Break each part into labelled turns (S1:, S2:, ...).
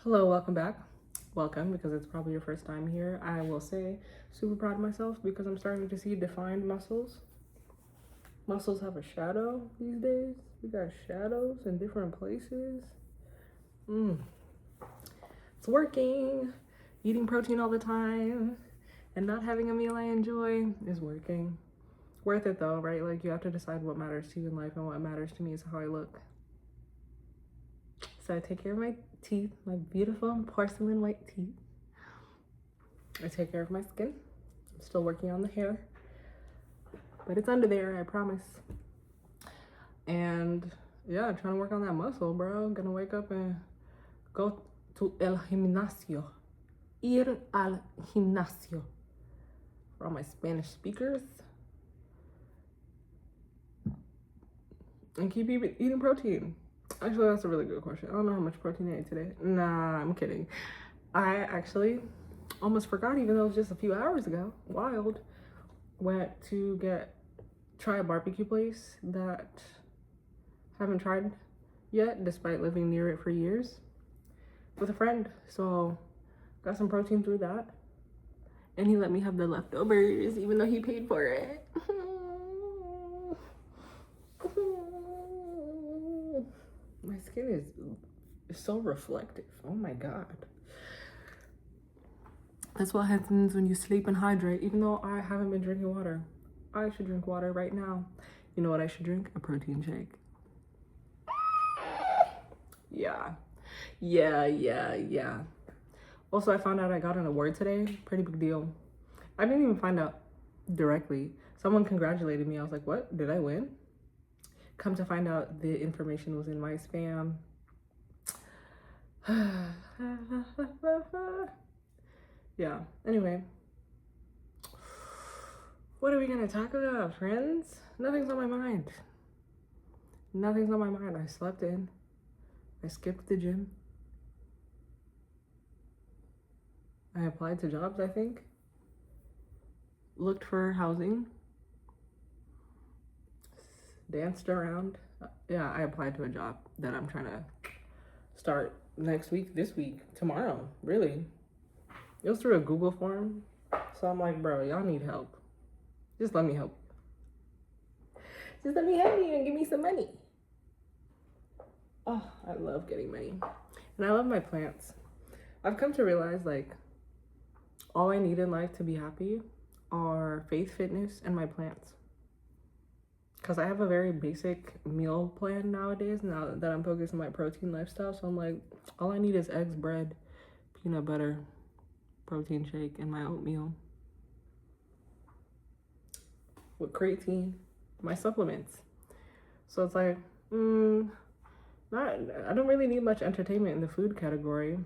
S1: Hello, welcome back. Welcome, because it's probably your first time here. I will say, super proud of myself because I'm starting to see defined muscles. Muscles have a shadow these days. We got shadows in different places. It's working. Eating protein all the time and not having a meal I enjoy is working. Worth it though, right? Like, you have to decide what matters to you in life, and what matters to me is how I look. So I take care of my teeth, my beautiful porcelain white teeth. I take care of my skin. I'm still working on the hair, but it's under there, I promise. And yeah, trying to work on that muscle, bro. Gonna wake up and go to el gimnasio. Ir al gimnasio. For all my Spanish speakers. And keep eating protein. Actually, that's a really good question. I don't know how much protein I ate today. Nah, I'm kidding. I actually almost forgot, even though it was just a few hours ago. Wild. Went to try a barbecue place that I haven't tried yet, despite living near it for years, with a friend. So got some protein through that. And he let me have the leftovers, even though he paid for it. My skin is so reflective. Oh my God. That's what happens when you sleep and hydrate. Even though I haven't been drinking water, I should drink water right now. You know what I should drink? A protein shake. Yeah. Also, I found out I got an award today. Pretty big deal. I didn't even find out directly. Someone congratulated me. I was like, what? Did I win? Come to find out, the information was in my spam. Yeah, anyway. What are we gonna talk about, friends? Nothing's on my mind. Nothing's on my mind. I slept in. I skipped the gym. I applied to jobs, I think. Looked for housing. Danced around. Yeah, I applied to a job that I'm trying to start next week, this week, tomorrow, really. It was through a Google form. So I'm like, bro, y'all need help. Just let me help. Just let me help you and give me some money. Oh, I love getting money. And I love my plants. I've come to realize, like, all I need in life to be happy are faith, fitness, and my plants. Because I have a very basic meal plan nowadays, now that I'm focused on my protein lifestyle. So I'm like, all I need is eggs, bread, peanut butter, protein shake, and my oatmeal. With creatine, my supplements. So it's like, I don't really need much entertainment in the food category.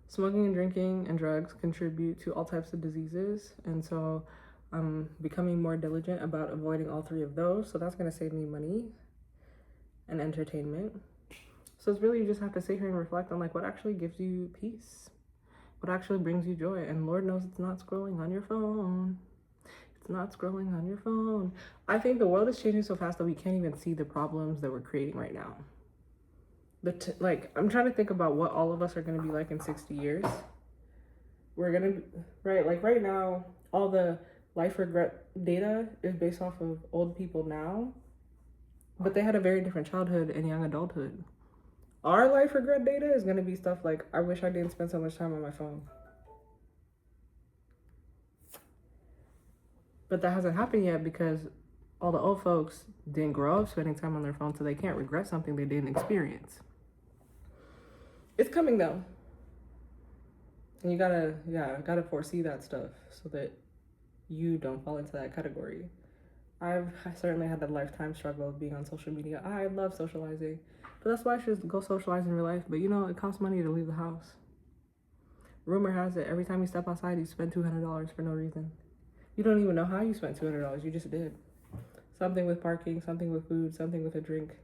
S1: Smoking and drinking and drugs contribute to all types of diseases, and so I'm becoming more diligent about avoiding all three of those. So that's going to save me money and entertainment. So it's really, you just have to sit here and reflect on, like, what actually gives you peace, what actually brings you joy. And Lord knows it's not scrolling on your phone. It's not scrolling on your phone. I think the world is changing so fast that we can't even see the problems that we're creating right now. Like, I'm trying to think about what all of us are going to be like in 60 years. We're going to, right? Like, right now, all the life regret data is based off of old people now, but they had a very different childhood and young adulthood. Our life regret data is going to be stuff like, I wish I didn't spend so much time on my phone. But that hasn't happened yet because all the old folks didn't grow up spending time on their phone, so they can't regret something they didn't experience. It's coming though. And you gotta foresee that stuff so that you don't fall into that category. I certainly had that lifetime struggle of being on social media. I love socializing, but that's why I should go socialize in real life. But you know, it costs money to leave the house. Rumor has it, every time you step outside, you spend $200 for no reason. You don't even know how you spent $200. You just did. Something with parking, something with food, something with a drink,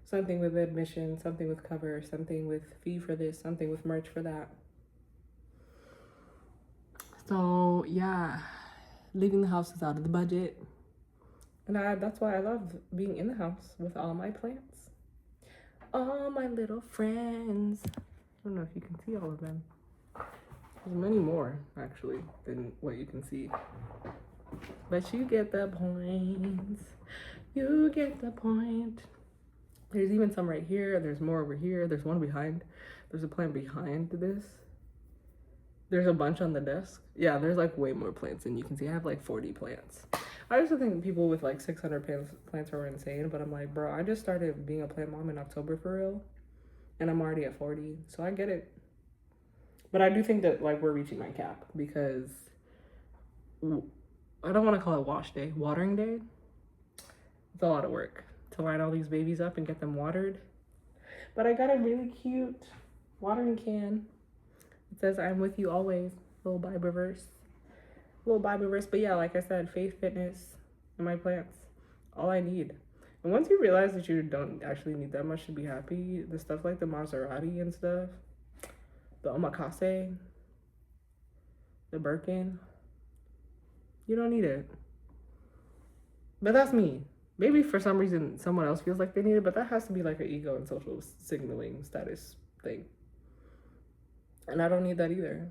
S1: something with admission, something with cover, something with fee for this, something with merch for that. So yeah, leaving the house is out of the budget. And that's why I love being in the house with all my plants. All my little friends. don't know if you can see all of them. There's many more, actually, than what you can see. But you get the point. You get the point. There's even some right here. There's more over here. There's one behind. There's a plant behind this. There's a bunch on the desk. Yeah, there's like way more plants than you can see. I have like 40 plants. I used to think people with like 600 plants were insane, but I'm like, bro, I just started being a plant mom in October for real, and I'm already at 40, so I get it. But I do think that like we're reaching my cap because I don't want to call it wash day, watering day. It's a lot of work to line all these babies up and get them watered. But I got a really cute watering can. It says, I'm with you always. Little Bible verse. But yeah, like I said, faith, fitness, and my plants. All I need. And once you realize that you don't actually need that much to be happy, the stuff like the Maserati and stuff, the omakase, the Birkin, you don't need it. But that's me. Maybe for some reason someone else feels like they need it, but that has to be like an ego and social signaling status thing. And I don't need that either.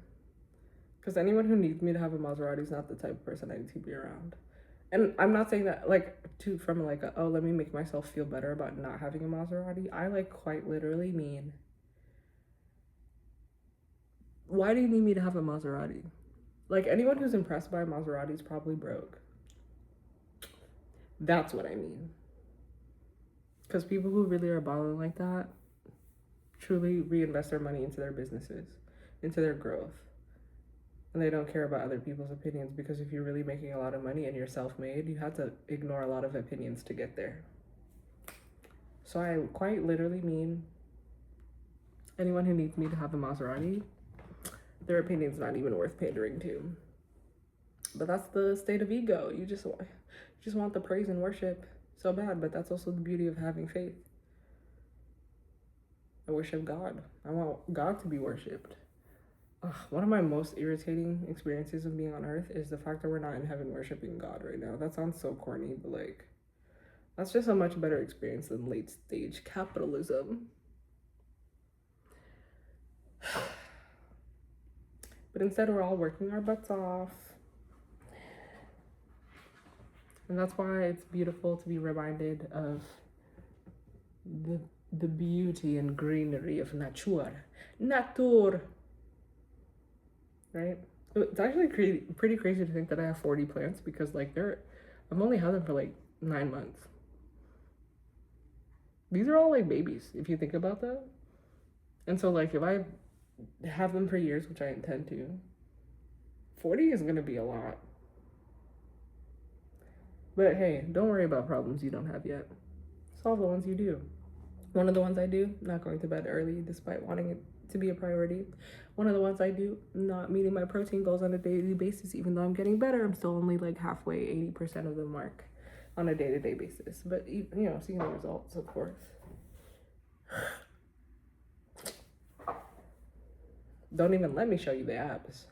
S1: Because anyone who needs me to have a Maserati is not the type of person I need to be around. And I'm not saying that like from like oh, let me make myself feel better about not having a Maserati. I like quite literally mean, why do you need me to have a Maserati? Like anyone who's impressed by a Maserati is probably broke. That's what I mean. Because people who really are balling like that truly reinvest their money into their businesses, into their growth. And they don't care about other people's opinions, because if you're really making a lot of money and you're self-made, you have to ignore a lot of opinions to get there. So I quite literally mean anyone who needs me to have a Maserati, their opinion's not even worth pandering to. But that's the state of ego. You just want the praise and worship so bad, but that's also the beauty of having faith. I worship God. I want God to be worshipped. One of my most irritating experiences of being on earth is the fact that we're not in heaven worshiping God right now. That sounds so corny, but like, that's just a much better experience than late stage capitalism. But instead, we're all working our butts off. And that's why it's beautiful to be reminded of the beauty and greenery of nature. Right? It's actually pretty crazy to think that I have 40 plants, because like I've only had them for like 9 months. These are all like babies, if you think about that. And so like if I have them for years, which I intend to, 40 is going to be a lot. But hey, don't worry about problems you don't have yet. Solve the ones you do. One of the ones I do, not going to bed early despite wanting it to be a priority. One of the ones I do, not meeting my protein goals on a daily basis. Even though I'm getting better, I'm still only like halfway, 80% of the mark on a day-to-day basis. But you know, seeing the results, of course. Don't even let me show you the apps.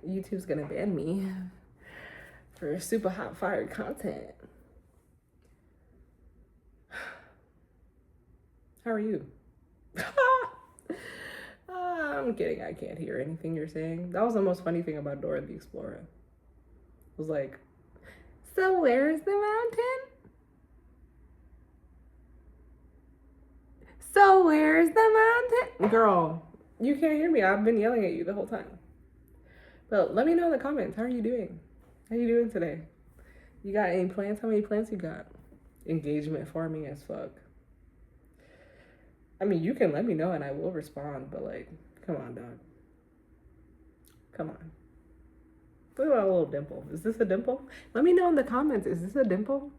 S1: YouTube's gonna ban me for super hot fire content. How are you? I'm kidding, I can't hear anything you're saying. That was the most funny thing about Dora the Explorer. It was like, so where's the mountain? So where's the mountain? Girl, you can't hear me. I've been yelling at you the whole time. But let me know in the comments. How are you doing? How you doing today? You got any plans? How many plants you got? Engagement farming as fuck. I mean, you can let me know and I will respond, but like, come on, dog. Come on. Look at that little dimple. Is this a dimple? Let me know in the comments. Is this a dimple?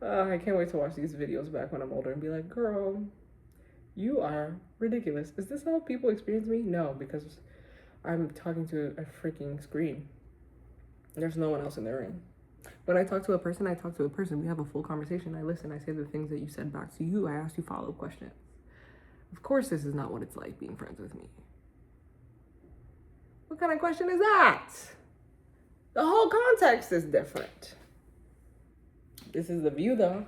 S1: I can't wait to watch these videos back when I'm older and be like, girl, you are ridiculous. Is this how people experience me? No, because I'm talking to a freaking screen. There's no one else in the room. When I talk to a person, I talk to a person. We have a full conversation. I listen. I say the things that you said back to you. I ask you follow-up questions. Of course, this is not what it's like being friends with me. What kind of question is that? The whole context is different. This is the view, though.